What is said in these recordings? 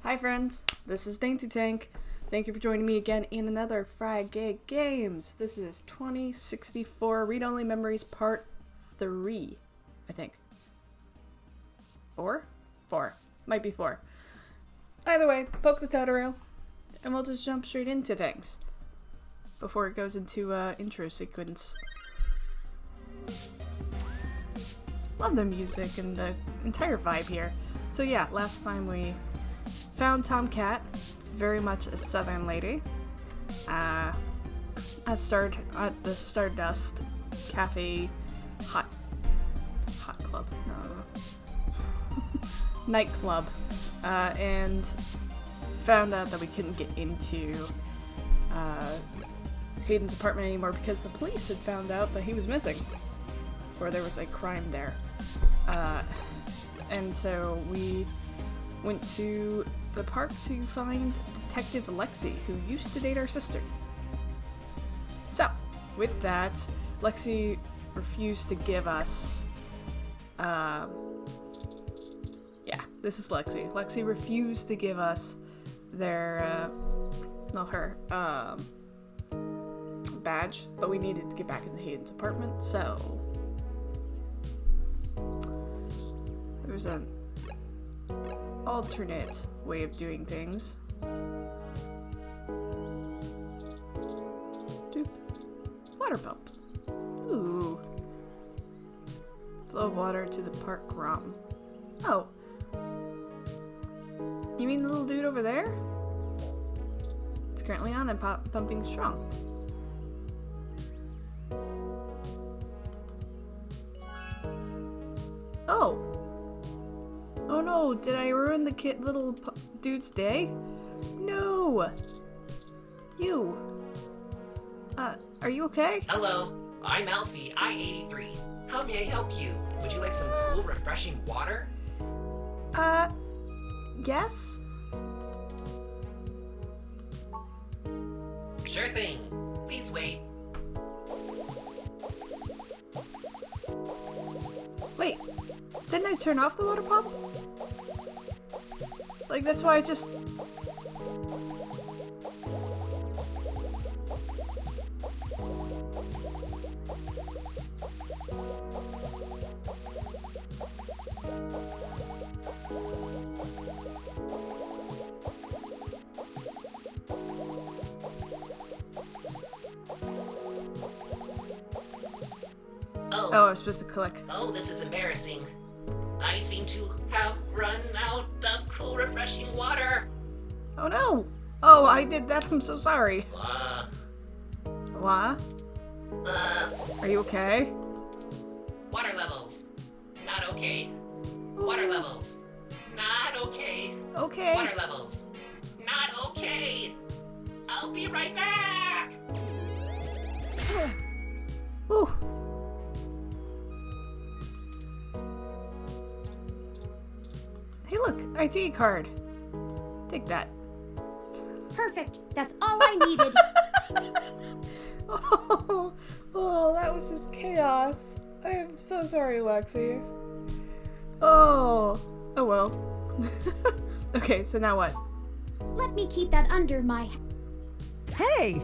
Hi friends, this is DaintyTank. Thank you for joining me again in another Friday Games. This is 2064 Read-Only Memories Part 3, I think. 4? 4. Might be 4. Either way, poke the tutorial, and we'll just jump straight into things before it goes into intro sequence. Love the music and the entire vibe here. So yeah, last time we found Tomcat, very much a southern lady, at the Stardust Cafe hot club, no. Nightclub, and found out that we couldn't get into Hayden's apartment anymore because the police had found out that he was missing, or there was a crime there. And so we went to the park to find Detective Lexi, who used to date our sister. So, with that, Lexi refused to give us, yeah, this is Lexi. Lexi refused to give us their, badge, but we needed to get back into Hayden's apartment, so there's an alternate way of doing things. Doop. Water pump. Ooh. Flow of water to the park ROM. Oh. You mean the little dude over there? It's currently on and pumping strong. Oh. Oh no, did I ruin the little dude's day? No! You! Are you okay? Hello, I'm Alfie, I-83. How may I help you? Would you like some cool, refreshing water? Yes? Sure thing. Please wait. Wait, didn't I turn off the water pump? Like, that's why I just... Oh, I was supposed to click. Oh, this is embarrassing. I seem to have run out of cool, refreshing water. Oh no! Oh, I did that. I'm so sorry. What? Are you okay? Water levels. Not okay. Water levels. Not okay. Okay. Water levels. Not okay. I'll be right back. Ooh. Hey look, ID card. Take that. Perfect. That's all I needed. Oh, that was just chaos. I am so sorry, Lexi. Oh well. Okay, so now what? Let me keep that under my... Hey!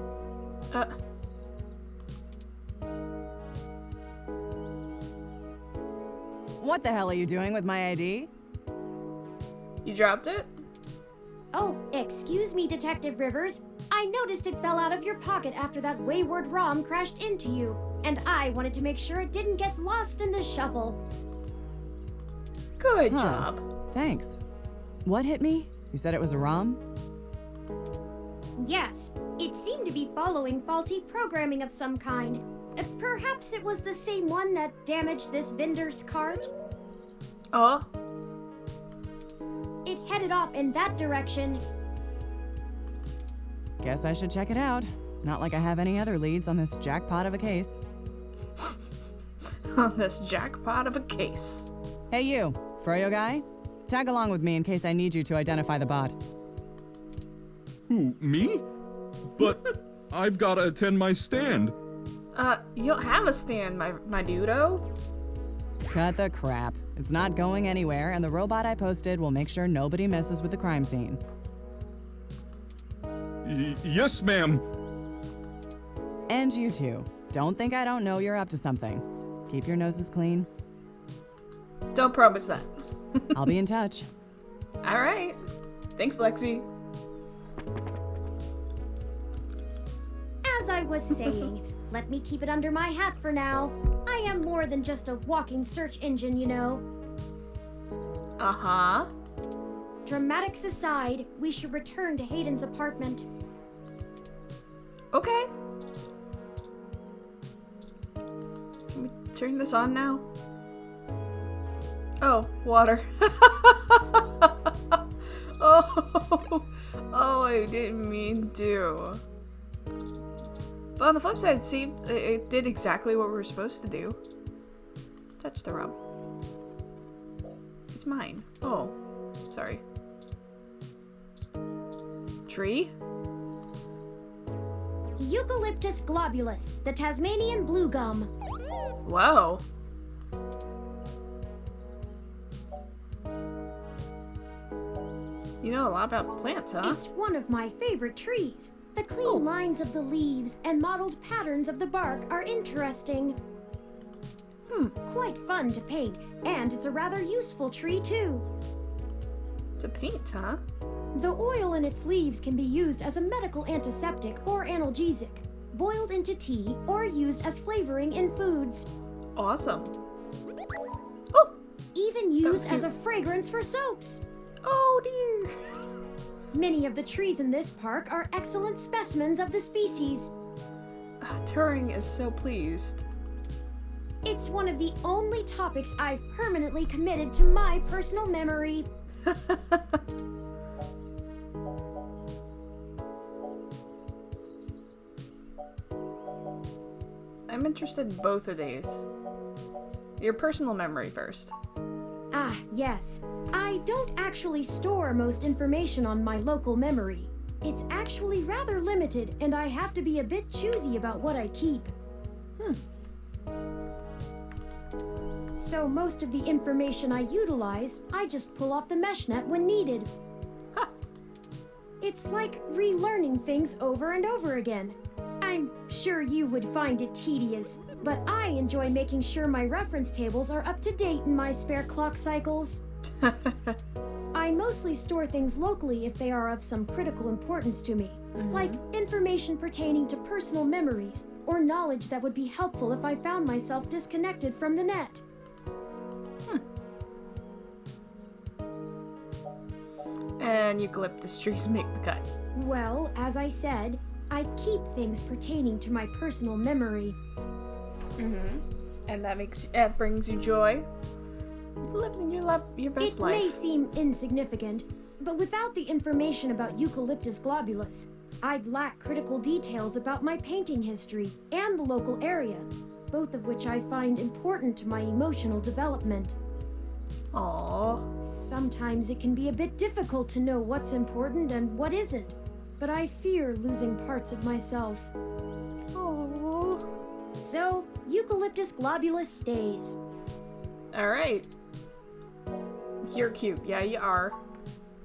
What the hell are you doing with my ID? You dropped it? Oh, excuse me, Detective Rivers. I noticed it fell out of your pocket after that wayward ROM crashed into you, and I wanted to make sure it didn't get lost in the shuffle. Good job. Thanks. What hit me? You said it was a ROM? Yes, it seemed to be following faulty programming of some kind. Perhaps it was the same one that damaged this vendor's cart? Oh? It headed off in that direction. Guess I should check it out. Not like I have any other leads on this jackpot of a case. On this jackpot of a case. Hey you, Froyo guy? Tag along with me in case I need you to identify the bot. Who, me? But I've gotta attend my stand. You don't have a stand, my dudo. Cut the crap. It's not going anywhere, and the robot I posted will make sure nobody messes with the crime scene. Yes, ma'am. And you two. Don't think I don't know you're up to something. Keep your noses clean. Don't promise that. I'll be in touch. All right. Thanks, Lexi. As I was saying, let me keep it under my hat for now. I am more than just a walking search engine, you know. Uh-huh. Dramatics aside, we should return to Hayden's apartment. Okay. Can we turn this on now? Oh, water. Oh, I didn't mean to. But on the flip side, see, it did exactly what we were supposed to do. Touch the rub. It's mine. Oh, sorry. Tree? Eucalyptus globulus, the Tasmanian blue gum. Whoa. You know a lot about plants, huh? It's one of my favorite trees. The clean lines of the leaves and mottled patterns of the bark are interesting. Quite fun to paint, and it's a rather useful tree too. To paint, huh? The oil in its leaves can be used as a medical antiseptic or analgesic, boiled into tea, or used as flavoring in foods. Awesome. Oh! Even used as a fragrance for soaps. Oh dear! Many of the trees in this park are excellent specimens of the species. Turing is so pleased. It's one of the only topics I've permanently committed to my personal memory. I'm interested in both of these. Your personal memory first. Ah, yes. I don't actually store most information on my local memory. It's actually rather limited, and I have to be a bit choosy about what I keep. So most of the information I utilize, I just pull off the mesh net when needed. Huh. It's like relearning things over and over again. I'm sure you would find it tedious, but I enjoy making sure my reference tables are up to date in my spare clock cycles. I mostly store things locally if they are of some critical importance to me, like information pertaining to personal memories or knowledge that would be helpful if I found myself disconnected from the net. And eucalyptus trees make the cut. Well, as I said, I keep things pertaining to my personal memory. And that brings you joy. You're living your best life. It may seem insignificant, but without the information about Eucalyptus globulus, I'd lack critical details about my painting history and the local area, both of which I find important to my emotional development. Aww. Sometimes it can be a bit difficult to know what's important and what isn't, but I fear losing parts of myself. Aww. So, Eucalyptus globulus stays. Alright. You're cute. Yeah, you are.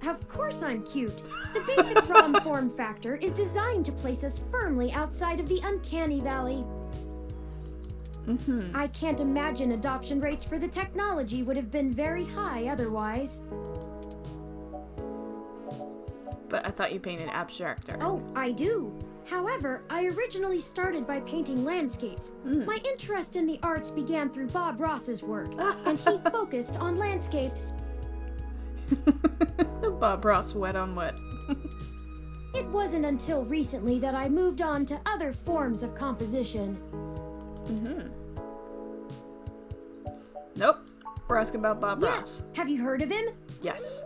Of course I'm cute. The basic ROM form factor is designed to place us firmly outside of the uncanny valley. I can't imagine adoption rates for the technology would have been very high otherwise. But I thought you painted abstract art. Oh, I do. However, I originally started by painting landscapes. My interest in the arts began through Bob Ross's work, and he focused on landscapes. Bob Ross, wet on wet. It wasn't until recently that I moved on to other forms of composition. Nope. We're asking about Bob Yeah, Ross. have you heard of him? Yes.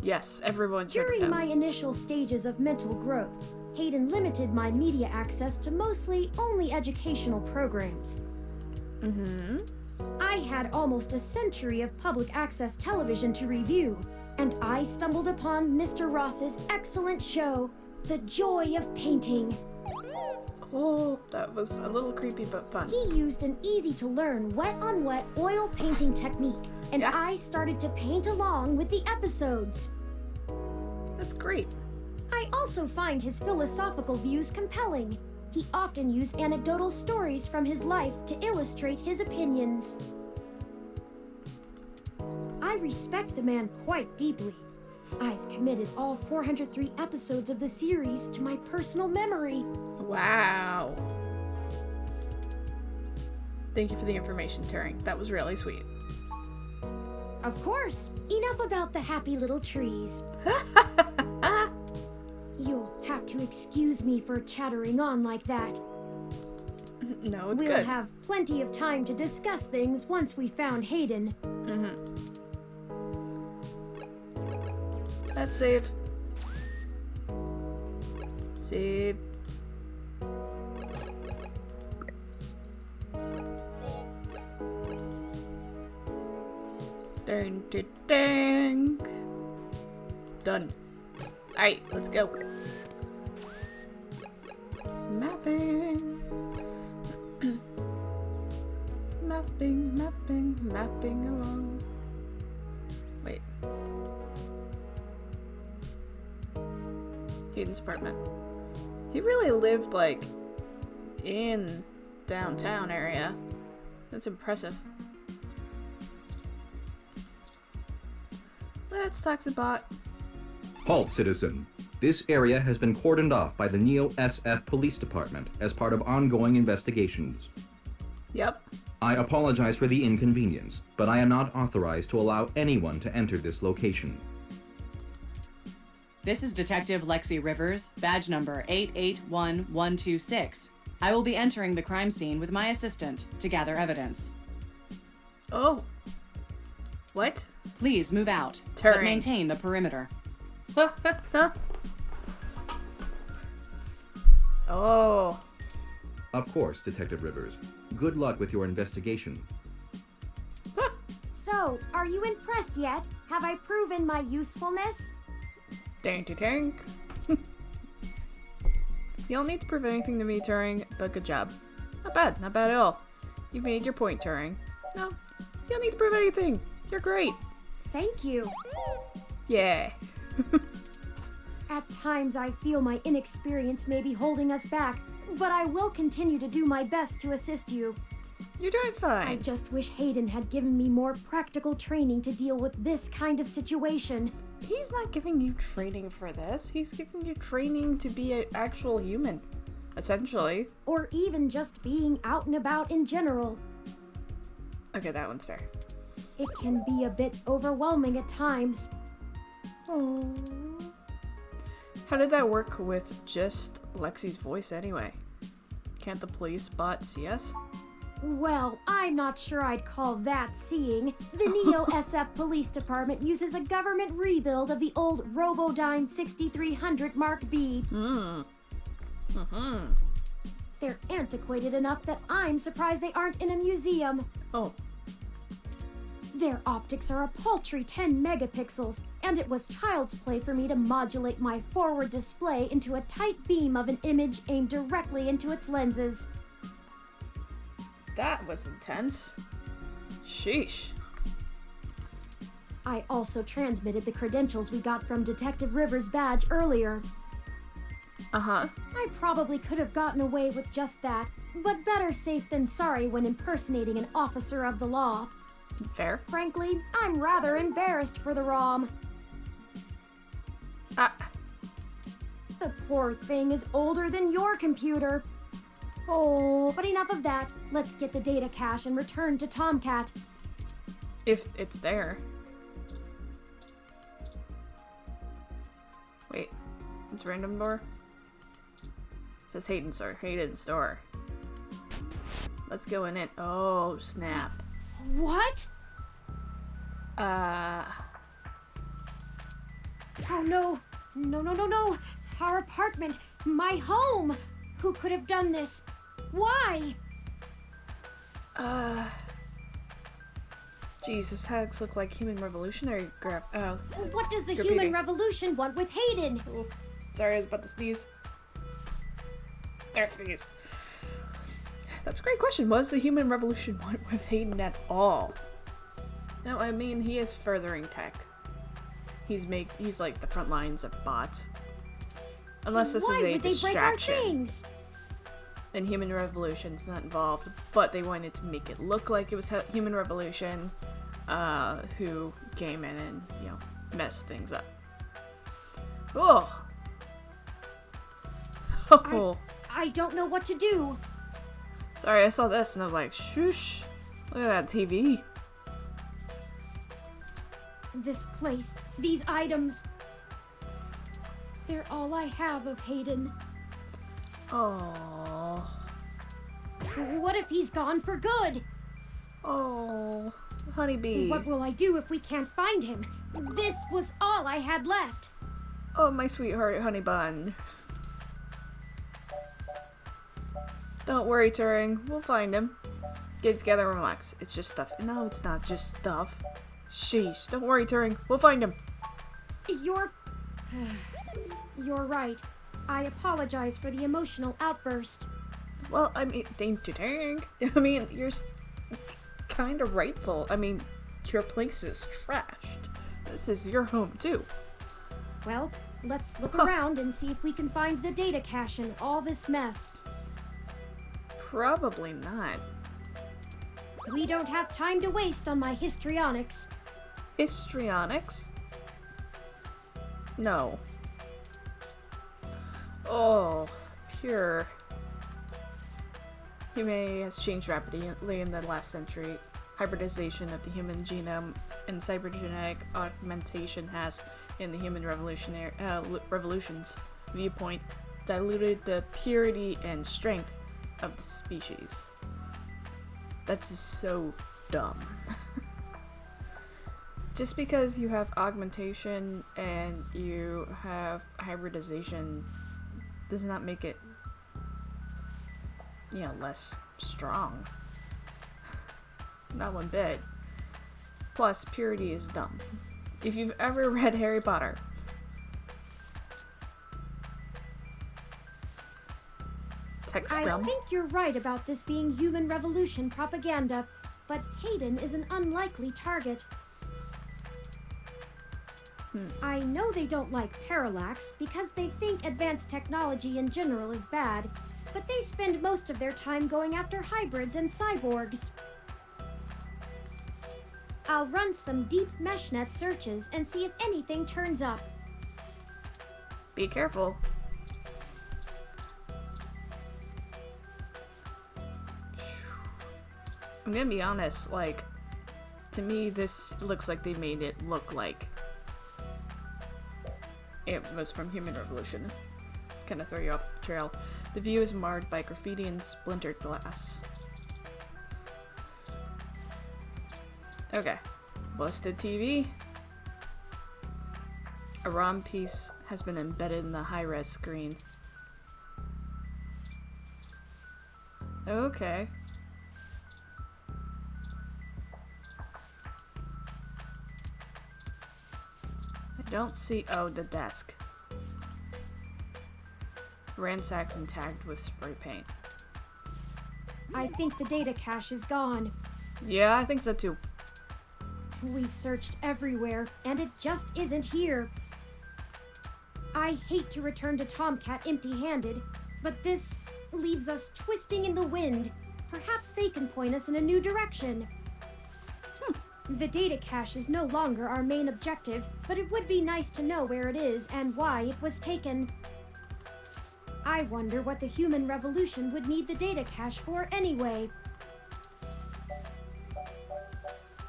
Yes, everyone's heard of During him. my initial stages of mental growth, Hayden limited my media access to mostly only educational programs. I had almost a century of public access television to review, and I stumbled upon Mr. Ross's excellent show, The Joy of Painting. Oh, that was a little creepy but fun. He used an easy-to-learn wet-on-wet oil painting technique, and Yeah. I started to paint along with the episodes. That's great. I also find his philosophical views compelling. He often used anecdotal stories from his life to illustrate his opinions. I respect the man quite deeply. I've committed all 403 episodes of the series to my personal memory. Wow. Thank you for the information, Turing. That was really sweet. Of course, enough about the happy little trees. You'll have to excuse me for chattering on like that. No, it's We'll good. have plenty of time to discuss things once we found Hayden. Let's save. Save. DaintyTank. Done. Alright, let's go. Mapping. Mapping along. Wait. Hayden's apartment. He really lived, like, in downtown area. That's impressive. Let's talk to the bot. Halt, citizen. This area has been cordoned off by the Neo-SF Police Department as part of ongoing investigations. Yep. I apologize for the inconvenience, but I am not authorized to allow anyone to enter this location. This is Detective Lexi Rivers, badge number 881126. I will be entering the crime scene with my assistant to gather evidence. Oh. What? Please move out, Turing. but maintain the perimeter. Oh. Of course, Detective Rivers. Good luck with your investigation. So, are you impressed yet? Have I proven my usefulness? DaintyTank. You don't need to prove anything to me, Turing, but good job. Not bad at all. You made your point, Turing. No, you don't need to prove anything. You're great. Thank you. Yeah. At times, I feel my inexperience may be holding us back, but I will continue to do my best to assist you. You're doing I fine. just wish Hayden had given me more practical training to deal with this kind of situation. He's not giving you training for this. He's giving you training to be an actual human, essentially. Or even just being out and about in general. Okay, that one's fair. It can be a bit overwhelming at times. Oh. How did that work with just Lexi's voice anyway? Can't the police bot see us? Well, I'm not sure I'd call that seeing. The Neo-SF Police Department uses a government rebuild of the old Robodyne 6300 Mark B. They're antiquated enough that I'm surprised they aren't in a museum. Oh. Their optics are a paltry 10 megapixels, and it was child's play for me to modulate my forward display into a tight beam of an image aimed directly into its lenses. That was intense. Sheesh. I also transmitted the credentials we got from Detective Rivers' badge earlier. Uh-huh. I probably could have gotten away with just that, but better safe than sorry when impersonating an officer of the law. Fair. Frankly, I'm rather embarrassed for the ROM. Ah. The poor thing is older than your computer. Oh, but enough of that. Let's get the data cache and return to Tomcat. If it's there. Wait. It's random door? It says Hayden store. Hayden store. Let's go in it. Oh, snap. What? Oh no. No. Our apartment. My home. Who could have done this? Why? Jesus, hags look like human revolutionary What does the Graffiti. human revolution want with Hayden? Oh, sorry, I was about to sneeze. There, sneeze. That's a great question. Was the human revolution want with Hayden at all? No, I mean, he is furthering tech. He's like the front lines of bots. Unless this is a would they break our distraction. things? Then human revolution's not involved, but they wanted to make it look like it was human revolution, who came in and, you know, messed things up. Oh! Oh! I don't know what to do. Sorry, I saw this and I was like, shoosh! Look at that TV. This place, these items. They're all I have of Hayden. Oh. What if he's gone for good? Oh. Honeybee. What will I do if we can't find him? This was all I had left. Oh, my sweetheart, honey bun. Don't worry, Turing. We'll find him. Get together and relax. It's just stuff. No, it's not just stuff. Sheesh. Don't worry, Turing. We'll find him. You're right. I apologize for the emotional outburst. Well, I mean, DaintyTank. I mean, you're kind of rightful. I mean, your place is trashed. This is your home, too. Well, let's look around and see if we can find the data cache in all this mess. Probably not. We don't have time to waste on my histrionics. Histrionics? No. Oh, pure. Humanity has changed rapidly in the last century. Hybridization of the human genome and cybergenetic augmentation has, in the human revolution's viewpoint, diluted the purity and strength of the species. That's just so dumb. Just because you have augmentation and you have hybridization does not make it, you know, less strong. Not one bit. Plus, purity is dumb. If you've ever read Harry Potter, tech I scum. think you're right about this being human revolution propaganda, but Hayden is an unlikely target. I know they don't like Paralax because they think advanced technology in general is bad, but they spend most of their time going after hybrids and cyborgs. I'll run some deep meshnet searches and see if anything turns up. Be careful. I'm gonna be honest, like, to me this looks like they made it look like it was from Human Revolution. Kinda throw you off the trail. The view is marred by graffiti and splintered glass. Okay. Busted TV. A ROM piece has been embedded in the high-res screen. Okay. I don't see... Oh, the desk. Ransacked and tagged with spray paint. I think the data cache is gone. Yeah, I think so too. We've searched everywhere, and it just isn't here. I hate to return to Tomcat empty-handed, but this leaves us twisting in the wind. Perhaps they can point us in a new direction. The data cache is no longer our main objective, but it would be nice to know where it is and why it was taken. I wonder what the human revolution would need the data cache for anyway.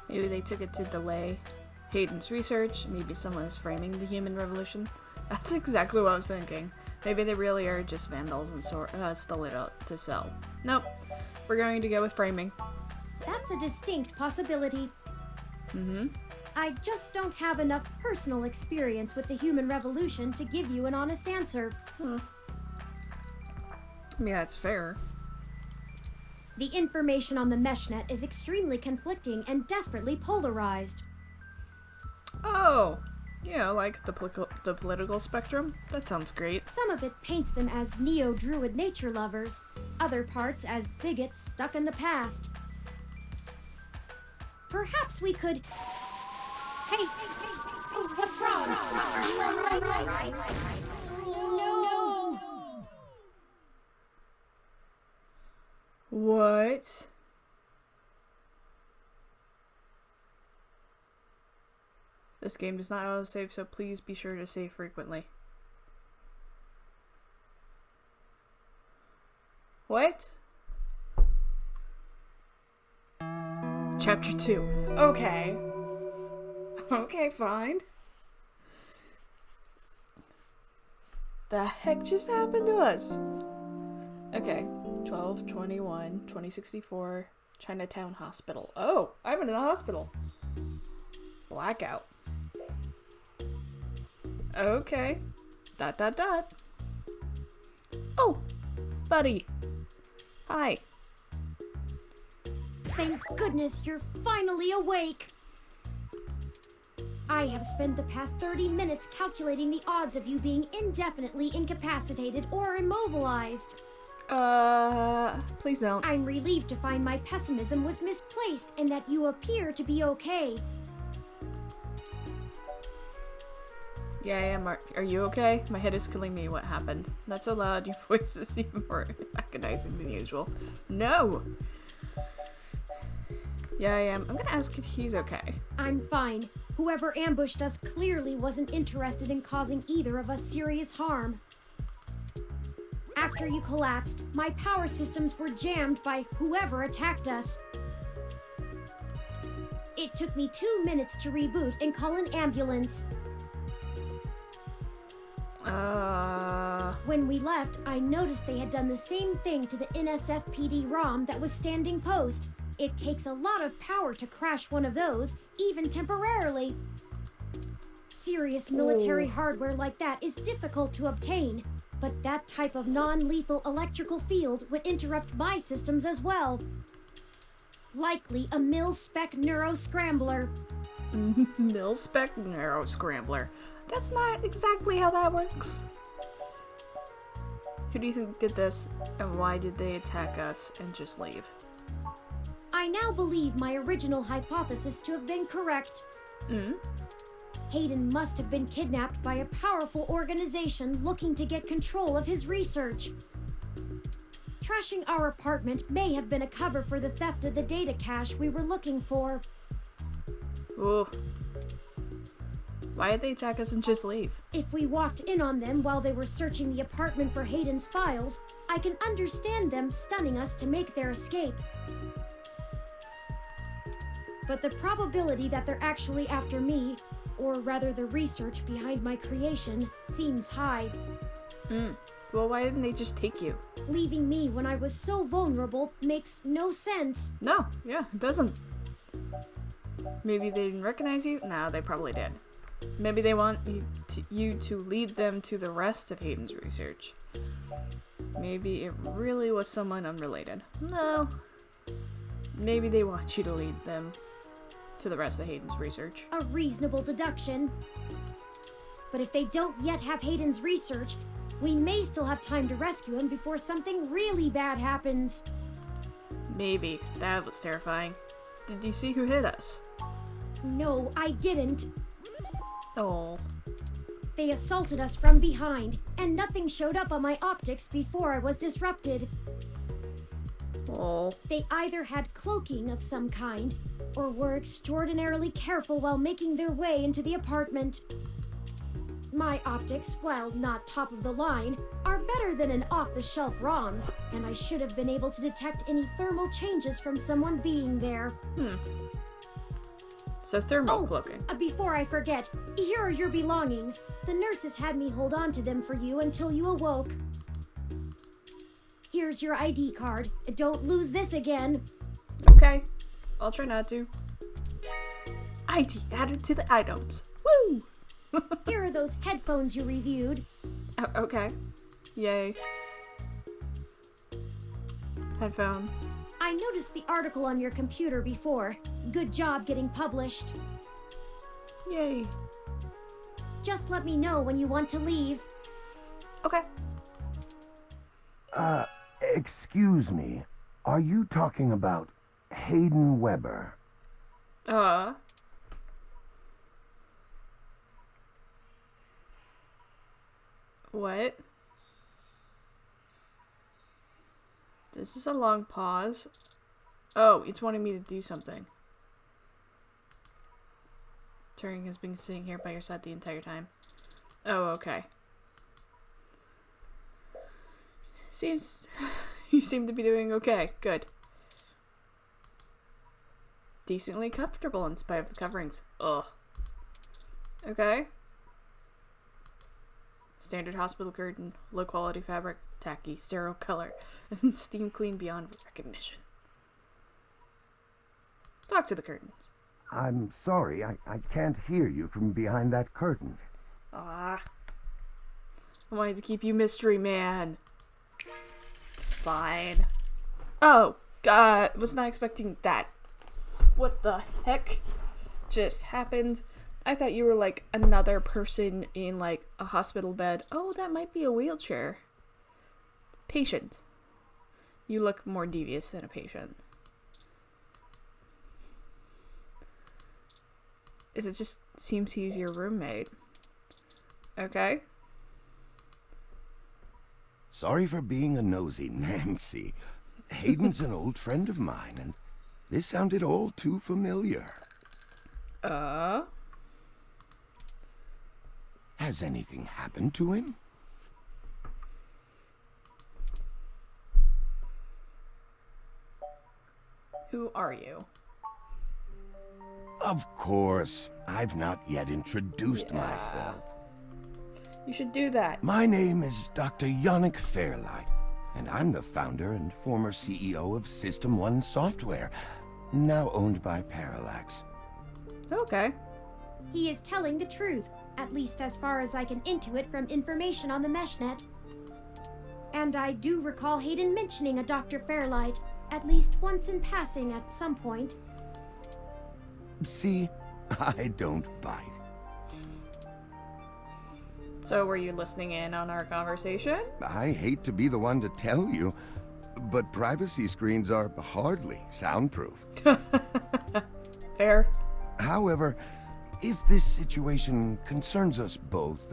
Maybe they took it to delay Hayden's research. Maybe someone is framing the human revolution. That's exactly what I was thinking. Maybe they really are just vandals and stole it out to sell. Nope. We're going to go with framing. That's a distinct possibility. I just don't have enough personal experience with the human revolution to give you an honest answer. I mean, that's fair. The information on the meshnet is extremely conflicting and desperately polarized. Oh! You know, like the political spectrum? That sounds great. Some of it paints them as neo-druid nature lovers, other parts as bigots stuck in the past. Perhaps we could... Hey, what's wrong? No. What? This game does not autosave, so please be sure to save frequently. What? Chapter 2. Okay. Okay, fine. The heck just happened to us? Okay. 12/21, 2064, Chinatown Hospital. Oh, I'm in the hospital. Blackout. Okay. ... Oh, buddy. Hi. Thank goodness you're finally awake. I have spent the past 30 minutes calculating the odds of you being indefinitely incapacitated or immobilized. Please don't. I'm relieved to find my pessimism was misplaced and that you appear to be okay. Yeah, I am. Are you okay? My head is killing me. What happened? Not so loud. Your voice is even more agonizing than usual. No! Yeah, I am. I'm gonna ask if he's okay. I'm fine. Whoever ambushed us clearly wasn't interested in causing either of us serious harm. After you collapsed, my power systems were jammed by whoever attacked us. It took me 2 minutes to reboot and call an ambulance. When we left, I noticed they had done the same thing to the NSFPD ROM that was standing post. It takes a lot of power to crash one of those, even temporarily. Serious military hardware like that is difficult to obtain, but that type of non-lethal electrical field would interrupt my systems as well. Likely a mil-spec neuro-scrambler. Mil-spec neuro-scrambler. That's not exactly how that works. Who do you think did this, and why did they attack us and just leave? I now believe my original hypothesis to have been correct. Hayden must have been kidnapped by a powerful organization looking to get control of his research. Trashing our apartment may have been a cover for the theft of the data cache we were looking for. Ooh. Why did they attack us and just leave? If we walked in on them while they were searching the apartment for Hayden's files, I can understand them stunning us to make their escape. But the probability that they're actually after me, or rather the research behind my creation, seems high. Well, why didn't they just take you? Leaving me when I was so vulnerable makes no sense. No, yeah, it doesn't. Maybe they didn't recognize you? No, they probably did. Maybe they want you to lead them to the rest of Hayden's research. Maybe it really was someone unrelated. No. Maybe they want you to lead them to the rest of Hayden's research. A reasonable deduction. But if they don't yet have Hayden's research, we may still have time to rescue him before something really bad happens. Maybe. That was terrifying. Did you see who hit us? No, I didn't. Oh. They assaulted us from behind, and nothing showed up on my optics before I was disrupted. Oh. They either had cloaking of some kind, or were extraordinarily careful while making their way into the apartment. My optics, while not top of the line, are better than an off-the-shelf ROM's, and I should have been able to detect any thermal changes from someone being there. So thermal cloaking. Before I forget, here are your belongings. The nurses had me hold on to them for you until you awoke. Here's your ID card. Don't lose this again. Okay. I'll try not to. ID added to the items. Woo! Here are those headphones you reviewed. Okay. Yay. Headphones. I noticed the article on your computer before. Good job getting published. Yay. Just let me know when you want to leave. Okay. Excuse me, are you talking about Hayden Weber? What? This is a long pause. Oh, it's wanting me to do something. Turing has been sitting here by your side the entire time. Oh, okay. Seems... you seem to be doing okay. Good. Decently comfortable in spite of the coverings. Ugh. Okay. Standard hospital curtain, low quality fabric, tacky, sterile color, and steam clean beyond recognition. Talk to the curtains. I'm sorry, I can't hear you from behind that curtain. Ah. I wanted to keep you mystery man. Fine. Oh, God, was not expecting that. What the heck just happened? I thought you were like another person in like a hospital bed. Oh, that might be a wheelchair. Patient. You look more devious than a patient. It just seems he's your roommate. Okay. Sorry for being a nosy Nancy. Hayden's an old friend of mine, and this sounded all too familiar. Has anything happened to him? Who are you? Of course. I've not yet introduced myself. You should do that. My name is Dr. Yannick Fairlight, and I'm the founder and former CEO of System 1 Software, now owned by Paralax. Okay. He is telling the truth, at least as far as I can intuit from information on the meshnet. And I do recall Hayden mentioning a Dr. Fairlight, at least once in passing at some point. See, I don't bite. So were you listening in on our conversation? I hate to be the one to tell you, but privacy screens are hardly soundproof. Fair. However, if this situation concerns us both,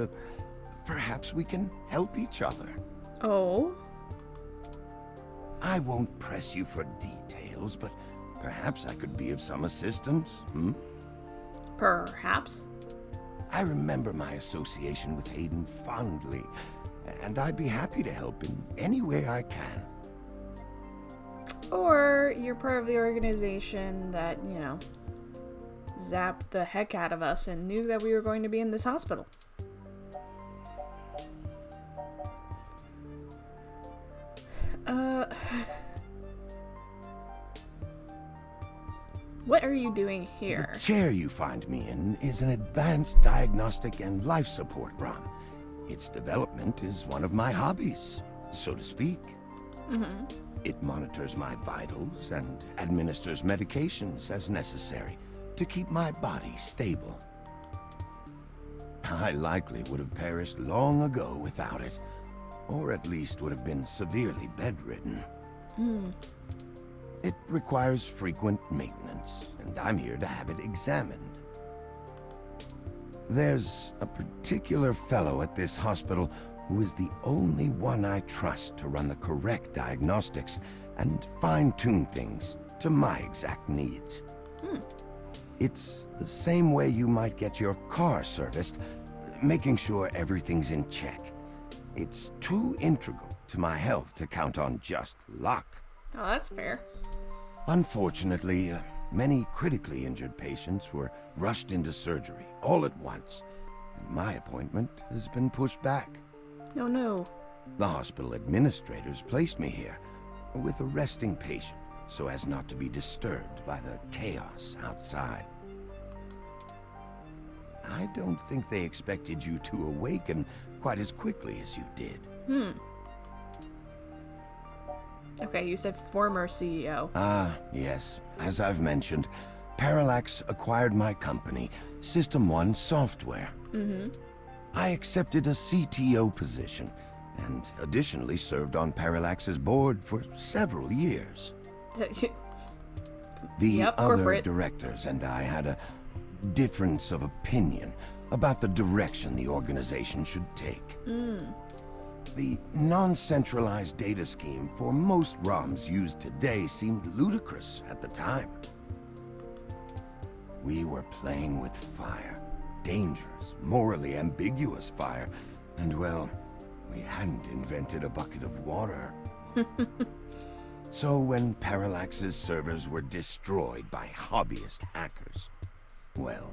perhaps we can help each other. Oh? I won't press you for details, but perhaps I could be of some assistance, Perhaps. I remember my association with Hayden fondly, and I'd be happy to help in any way I can. Or you're part of the organization that, you know, zapped the heck out of us and knew that we were going to be in this hospital. What are you doing here? The chair you find me in is an advanced diagnostic and life support ROM. Its development is one of my hobbies, so to speak. It monitors my vitals and administers medications as necessary to keep my body stable. I likely would have perished long ago without it, or at least would have been severely bedridden. It requires frequent maintenance, and I'm here to have it examined. There's a particular fellow at this hospital who is the only one I trust to run the correct diagnostics and fine-tune things to my exact needs. It's the same way you might get your car serviced, making sure everything's in check. It's too integral to my health to count on just luck. Oh, that's fair. Unfortunately, many critically injured patients were rushed into surgery all at once. My appointment has been pushed back. Oh no. The hospital administrators placed me here with a resting patient so as not to be disturbed by the chaos outside. I don't think they expected you to awaken quite as quickly as you did. Okay, you said former CEO. Yes. As I've mentioned, Paralax acquired my company, System 1 Software. I accepted a CTO position, and additionally served on Paralax's board for several years. The Yep, other corporate. directors and I had a difference of opinion about the direction the organization should take. The non-centralized data scheme for most ROMs used today seemed ludicrous at the time. We were playing with fire. Dangerous, morally ambiguous fire. And well, we hadn't invented a bucket of water. So when Paralax's servers were destroyed by hobbyist hackers, well,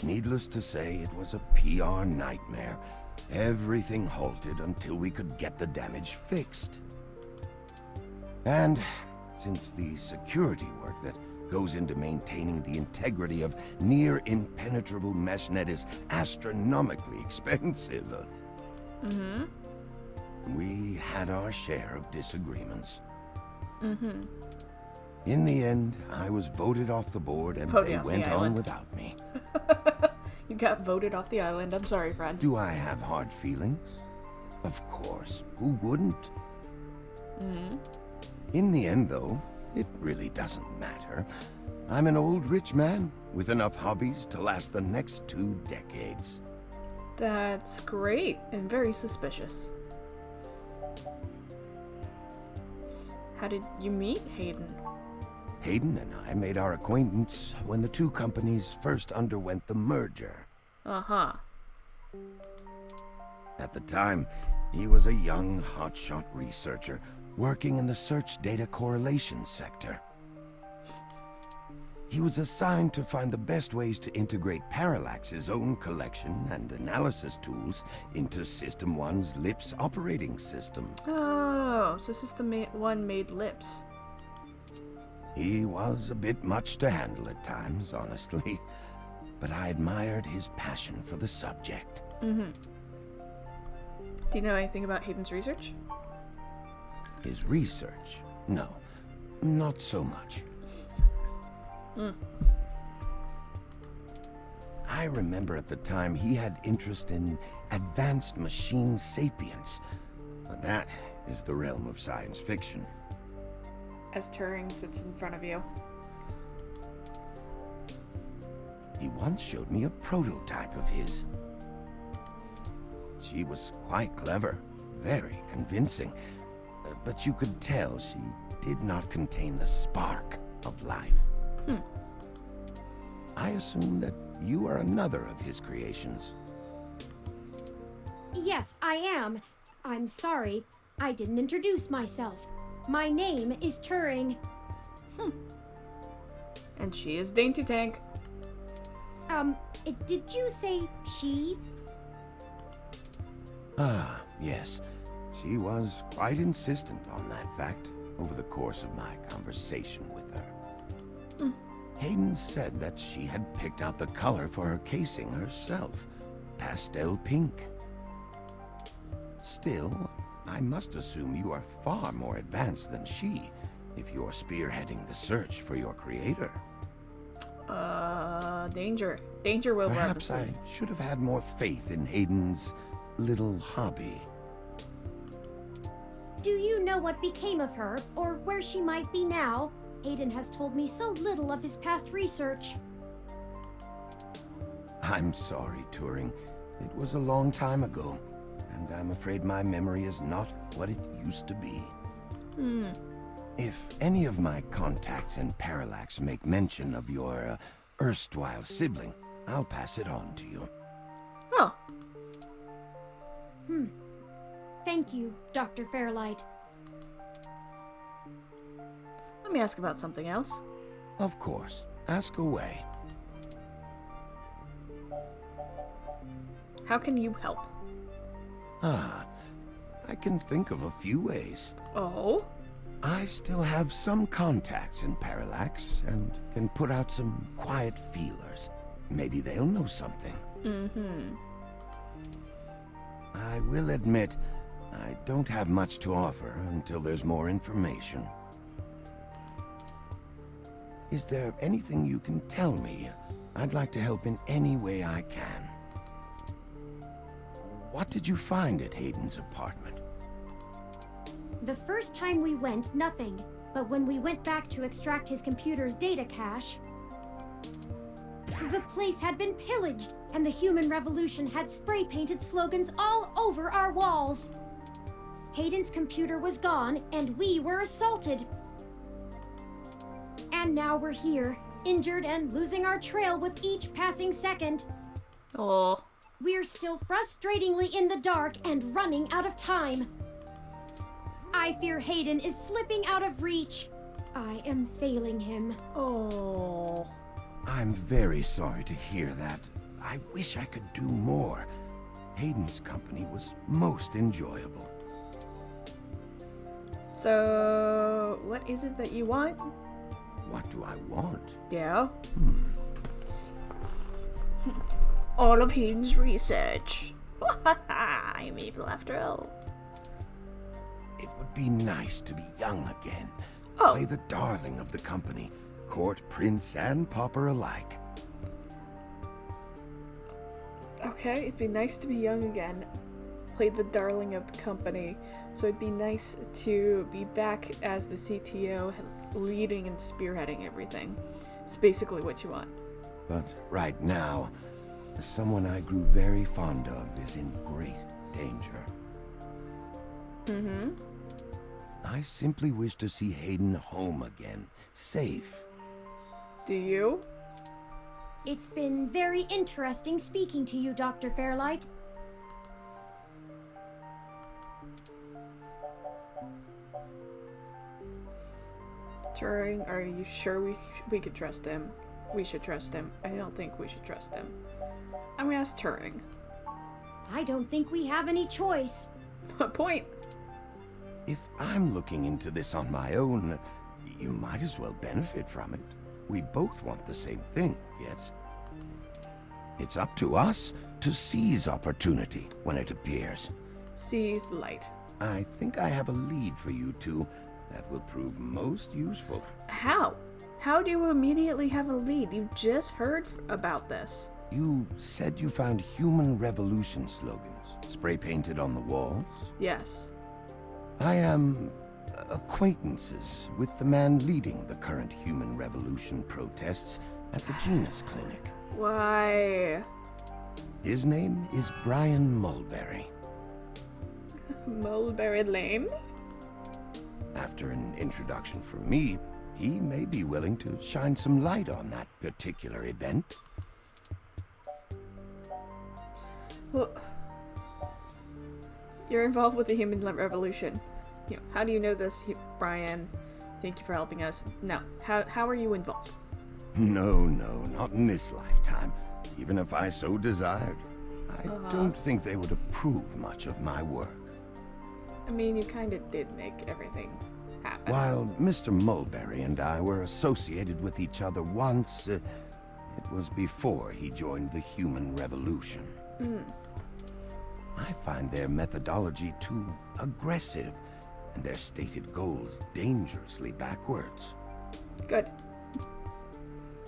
needless to say, it was a PR nightmare. Everything halted until we could get the damage fixed. And since the security work that goes into maintaining the integrity of near impenetrable meshnet is astronomically expensive, we had our share of disagreements. In the end, I was voted off the board and Voted they off the went on island. without me. You got voted off the island. I'm sorry, friend. Do I have hard feelings? Of course. Who wouldn't? In the end, though, it really doesn't matter. I'm an old rich man with enough hobbies to last the next 2 decades. That's great and very suspicious. How did you meet Hayden? Hayden and I made our acquaintance when the 2 companies first underwent the merger. Uh-huh. At the time, he was a young, hotshot researcher working in the search data correlation sector. He was assigned to find the best ways to integrate Paralax's own collection and analysis tools into System 1's LIPS operating system. Oh, so System 1 made lips. He was a bit much to handle at times, honestly, but I admired his passion for the subject. Do you know anything about Hayden's research? His research? No, not so much. I remember at the time he had interest in advanced machine sapience, but that is the realm of science fiction. As Turing sits in front of you. He once showed me a prototype of his. She was quite clever, very convincing, but you could tell she did not contain the spark of life. I assume that you are another of his creations. Yes, I am. I'm sorry, I didn't introduce myself. My name is Turing. And she is DaintyTank. Did you say she? Ah, yes. She was quite insistent on that fact over the course of my conversation with her. Hayden said that she had picked out the color for her casing herself, pastel pink. Still, I must assume you are far more advanced than she, if you're spearheading the search for your creator. Danger. Danger will Perhaps I represent. should have had more faith in Hayden's little hobby. Do you know what became of her, or where she might be now? Hayden has told me so little of his past research. I'm sorry, Turing. It was a long time ago, and I'm afraid my memory is not what it used to be. If any of my contacts in Paralax make mention of your erstwhile sibling, I'll pass it on to you. Oh, Thank you, Dr. Fairlight. let me ask about something else. Of course. Ask away. How can you help? Ah, I can think of a few ways. Oh? I still have some contacts in Paralax and can put out some quiet feelers. Maybe they'll know something. I will admit, I don't have much to offer until there's more information. Is there anything you can tell me? I'd like to help in any way I can. what did you find at Hayden's apartment? The first time we went, nothing. But when we went back to extract his computer's data cache, the place had been pillaged, and the human revolution had spray-painted slogans all over our walls. Hayden's computer was gone, and we were assaulted. And now we're here, injured and losing our trail with each passing second. Oh. We're still frustratingly in the dark and running out of time. I fear Hayden is slipping out of reach. I am failing him. Oh. I'm very sorry to hear that. I wish I could do more. Hayden's company was most enjoyable. So, what is it that you want? What do I want? Yeah. All of Hayden's research. I'm evil after all. It would be nice to be young again. Oh. Play the darling of the company. Court, prince, and pauper alike. Okay, it'd be nice to be young again. Play the darling of the company. So it'd be nice to be back as the CTO, leading and spearheading everything. It's basically what you want. But right now, someone I grew very fond of is in great danger. Mm-hmm. I simply wish to see Hayden home again, safe. Do you? It's been very interesting speaking to you, Dr. Fairlight. Turing, are you sure we could trust him? We should trust him. I don't think we should trust him. I'm gonna ask Turing. I don't think we have any choice. Point. If I'm looking into this on my own, you might as well benefit from it. We both want the same thing, yes? It's up to us to seize opportunity when it appears. Seize the light. I think I have a lead for you two that will prove most useful. How? How do you immediately have a lead? You just heard about this. You said you found human revolution slogans spray-painted on the walls? Yes. I am acquaintances with the man leading the current human revolution protests at the Genus Clinic. Why? His name is Brian Mulberry. Mulberry Lane? After an introduction from me, he may be willing to shine some light on that particular event. Well, you're involved with the human revolution. You know, how do you know this, Brian? Thank you for helping us. No, how are you involved? No, not in this lifetime, even if I so desired. I don't think they would approve much of my work. I mean, you kind of did make everything happen. While Mr. Mulberry and I were associated with each other once, it was before he joined the human revolution. I find their methodology too aggressive, and their stated goals dangerously backwards. Good.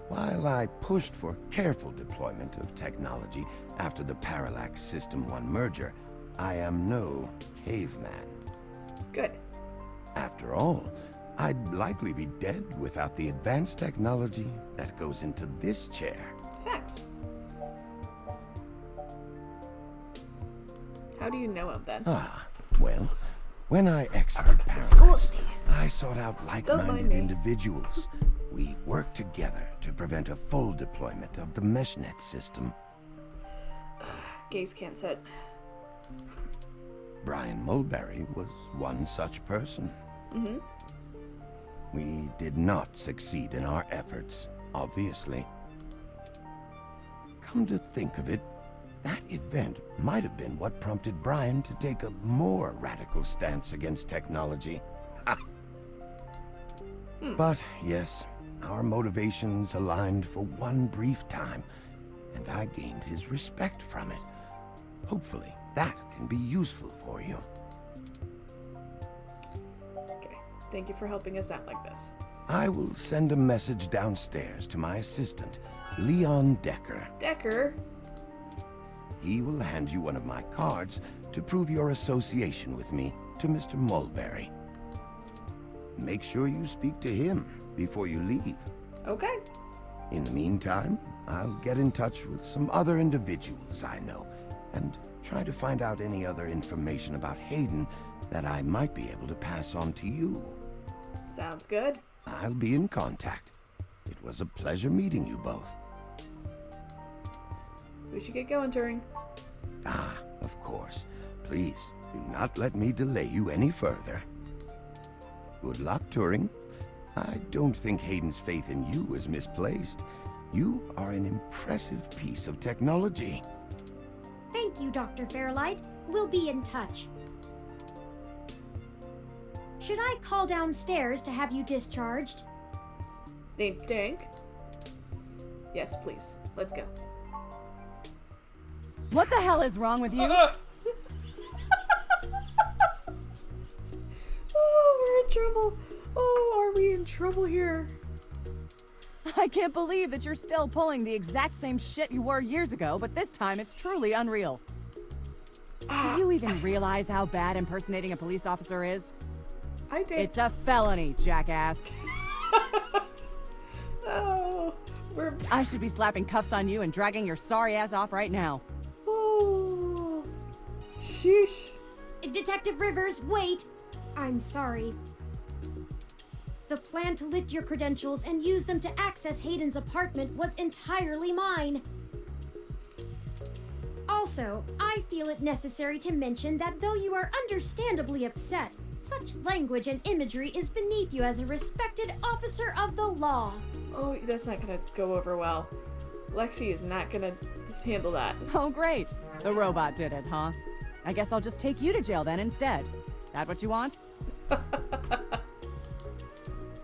While I pushed for careful deployment of technology after the Paralax System 1 merger, I am no caveman. Good. After all, I'd likely be dead without the advanced technology that goes into this chair. Facts. How do you know of that? Well, when I exited Paralax, Excuse me. I sought out Don't mind like-minded me. individuals. We worked together to prevent a full deployment of the MeshNet system. Gays can't sit. Brian Mulberry was one such person. We did not succeed in our efforts, obviously. Come to think of it, that event might have been what prompted Brian to take a more radical stance against technology. But yes, our motivations aligned for one brief time, and I gained his respect from it. Hopefully, that can be useful for you. Okay. Thank you for helping us out like this. I will send a message downstairs to my assistant, Leon Decker. Decker? he will hand you one of my cards to prove your association with me to Mr. Mulberry. Make sure you speak to him before you leave. Okay. In the meantime, I'll get in touch with some other individuals I know and try to find out any other information about Hayden that I might be able to pass on to you. Sounds good. I'll be in contact. It was a pleasure meeting you both. We should get going, Turing. Ah, of course. Please, do not let me delay you any further. Good luck, Turing. I don't think Hayden's faith in you is misplaced. You are an impressive piece of technology. Thank you, Dr. Fairlight. We'll be in touch. Should I call downstairs to have you discharged? DaintyTank? Yes, please. Let's go. What the hell is wrong with you? Oh, we're in trouble. Oh, are we in trouble here? I can't believe that you're still pulling the exact same shit you were years ago, but this time it's truly unreal. Do you even realize how bad impersonating a police officer is? I did. It's a felony, jackass. Oh, we're... I should be slapping cuffs on you and dragging your sorry ass off right now. Oh, sheesh. Detective Rivers, wait! I'm sorry. The plan to lift your credentials and use them to access Hayden's apartment was entirely mine. Also, I feel it necessary to mention that though you are understandably upset, such language and imagery is beneath you as a respected officer of the law. Oh, that's not gonna go over well. Lexi is not gonna handle that. Oh, great. The robot did it, huh? I guess I'll just take you to jail then instead. That what you want?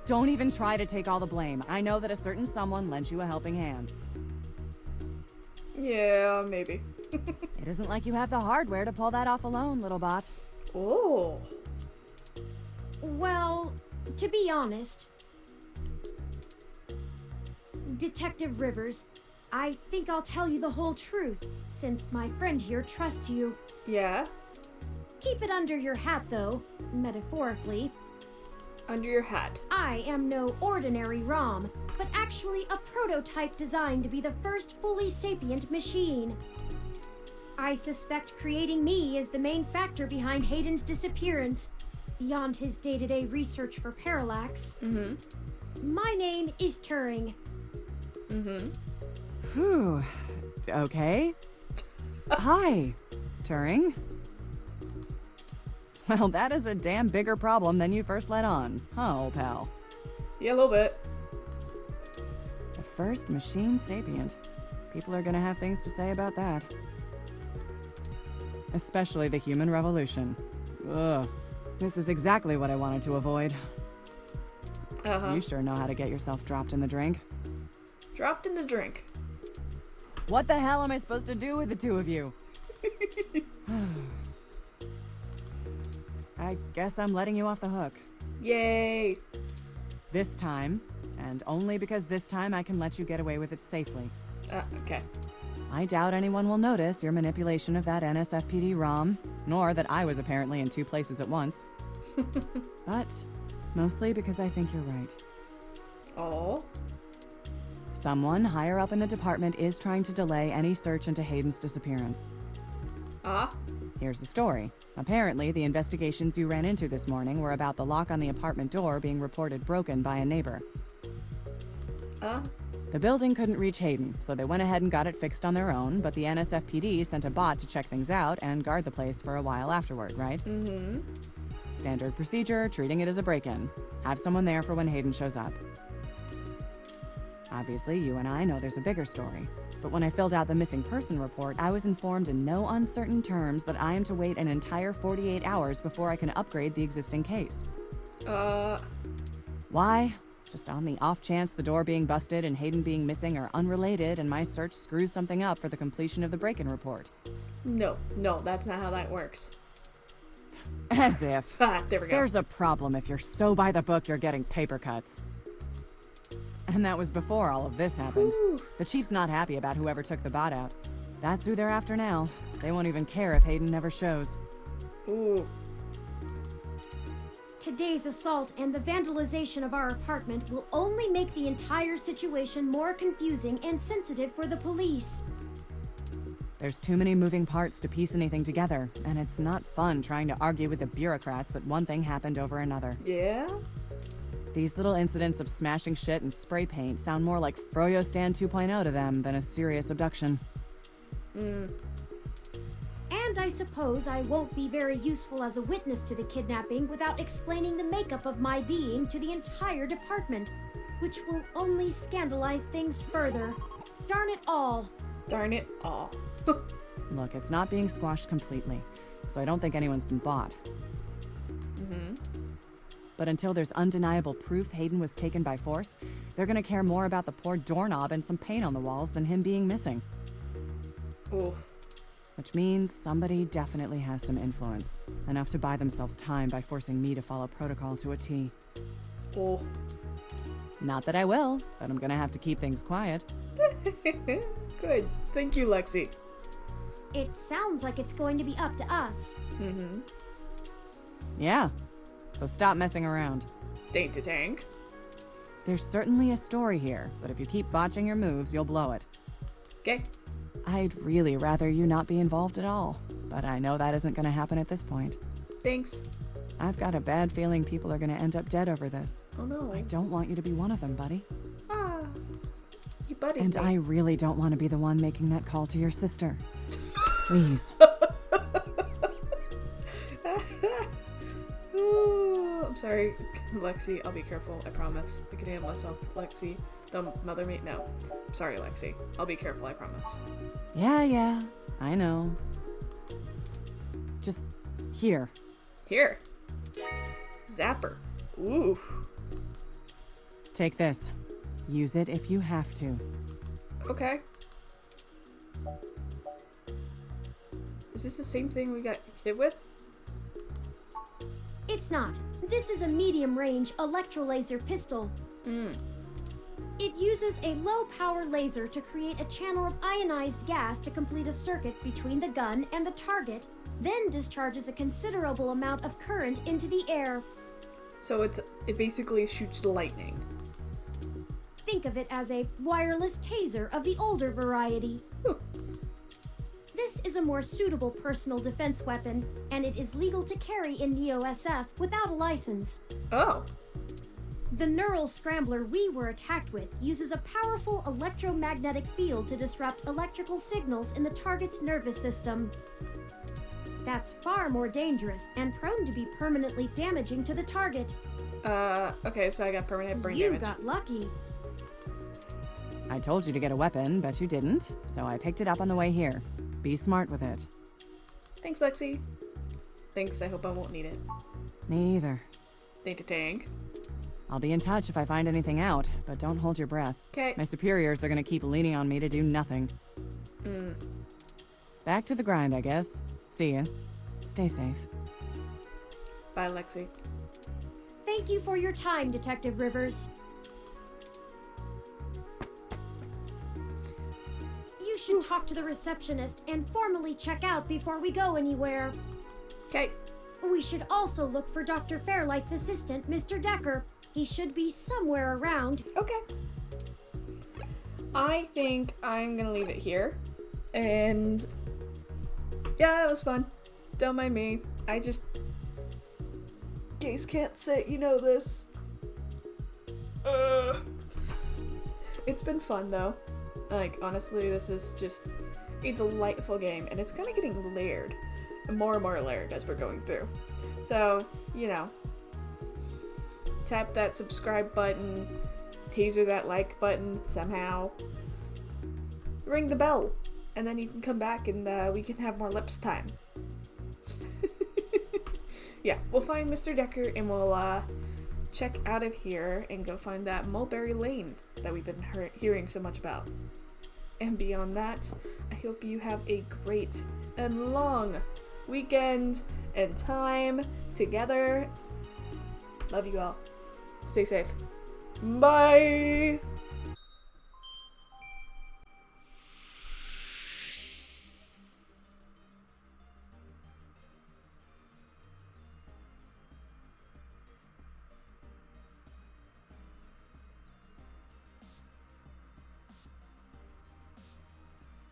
Don't even try to take all the blame. I know that a certain someone lent you a helping hand. Yeah, maybe. It isn't like you have the hardware to pull that off alone, little bot. Oh. Well, to be honest, Detective Rivers, I think I'll tell you the whole truth, since my friend here trusts you. Yeah? Keep it under your hat, though, metaphorically. Under your hat. I am no ordinary ROM, but actually a prototype designed to be the first fully sapient machine. I suspect creating me is the main factor behind Hayden's disappearance, beyond his day-to-day research for Paralax. Mm-hmm. My name is Turing. Mm-hmm. Whew. Okay. Hi, Turing. Well, that is a damn bigger problem than you first let on, huh, old pal? Yeah, a little bit. The first machine sapient. People are gonna have things to say about that. Especially the human revolution. Ugh. This is exactly what I wanted to avoid. Uh-huh. You sure know how to get yourself dropped in the drink. Dropped in the drink. What the hell am I supposed to do with the two of you? I guess I'm letting you off the hook. Yay! This time, and only because this time I can let you get away with it safely. Okay. I doubt anyone will notice your manipulation of that NSFPD ROM, nor that I was apparently in two places at once. But mostly because I think you're right. Oh. Someone higher up in the department is trying to delay any search into Hayden's disappearance. Ah. Here's the story. Apparently, the investigations you ran into this morning were about the lock on the apartment door being reported broken by a neighbor. The building couldn't reach Hayden, so they went ahead and got it fixed on their own, but the NSFPD sent a bot to check things out and guard the place for a while afterward, right? Mm-hmm. Standard procedure, treating it as a break-in. Have someone there for when Hayden shows up. Obviously, you and I know there's a bigger story. But when I filled out the missing person report, I was informed in no uncertain terms that I am to wait an entire 48 hours before I can upgrade the existing case. Why? Just on the off chance the door being busted and Hayden being missing are unrelated and my search screws something up for the completion of the break-in report. No, that's not how that works. As if. Ah, there we go. There's a problem if you're so by the book you're getting paper cuts. And that was before all of this happened. Whew. The chief's not happy about whoever took the bot out. That's who they're after now. They won't even care if Hayden never shows. Ooh. Today's assault and the vandalization of our apartment will only make the entire situation more confusing and sensitive for the police. There's too many moving parts to piece anything together, and it's not fun trying to argue with the bureaucrats that one thing happened over another. Yeah? These little incidents of smashing shit and spray paint sound more like Froyo Stand 2.0 to them than a serious abduction. And I suppose I won't be very useful as a witness to the kidnapping without explaining the makeup of my being to the entire department, which will only scandalize things further. Darn it all. Darn it all. Look, it's not being squashed completely, so I don't think anyone's been bought. But until there's undeniable proof Hayden was taken by force, they're gonna care more about the poor doorknob and some paint on the walls than him being missing. Ooh. Which means somebody definitely has some influence, enough to buy themselves time by forcing me to follow protocol to a T. Ooh. Not that I will, but I'm gonna have to keep things quiet. Good. Thank you, Lexi. It sounds like it's going to be up to us. Yeah, so stop messing around. DaintyTank. There's certainly a story here, but if you keep botching your moves, you'll blow it. Okay. I'd really rather you not be involved at all, but I know that isn't gonna happen at this point. Thanks. I've got a bad feeling people are gonna end up dead over this. Oh no. I don't want you to be one of them, buddy. Ah. You buddied And me. I really don't want to be the one making that call to your sister. Please. Ooh, I'm sorry, Lexi. I'll be careful. I promise. I can handle myself. Lexi, don't mother me. No. I'm sorry, Lexi. I'll be careful. I promise. Yeah, I know. Just here. Here. Zapper. Ooh. Take this. Use it if you have to. Okay. Is this the same thing we got hit with? It's not. This is a medium-range electrolaser pistol. It uses a low-power laser to create a channel of ionized gas to complete a circuit between the gun and the target, then discharges a considerable amount of current into the air. So it basically shoots lightning. Think of it as a wireless taser of the older variety. This is a more suitable personal defense weapon, and it is legal to carry in Neo-SF without a license. Oh. The neural scrambler we were attacked with uses a powerful electromagnetic field to disrupt electrical signals in the target's nervous system. That's far more dangerous and prone to be permanently damaging to the target. Okay, so I got permanent brain You damage. got lucky. I told you to get a weapon, but you didn't, so I picked it up on the way here. Be smart with it. Thanks, Lexi. Thanks, I hope I won't need it. Me either. DaintyTank. I'll be in touch if I find anything out, but don't hold your breath. Okay. My superiors are gonna keep leaning on me to do nothing. Back to the grind, I guess. See ya. Stay safe. Bye, Lexi. Thank you for your time, Detective Rivers. You should talk to the receptionist and formally check out before we go anywhere. Okay. We should also look for Dr. Fairlight's assistant, Mr. Decker. He should be somewhere around. Okay. I think I'm gonna leave it here. And yeah, that was fun. Don't mind me. I just gays can't say you know this. It's been fun though. Like honestly, this is just a delightful game, and it's kind of getting layered, more and more layered as we're going through. So you know, tap that subscribe button, taser that like button somehow, ring the bell, and then you can come back and we can have more lips time. Yeah, we'll find Mr. Decker and we'll check out of here and go find that Mulberry Lane that we've been hearing so much about. And beyond that, I hope you have a great and long weekend and time together. Love you all. Stay safe. Bye!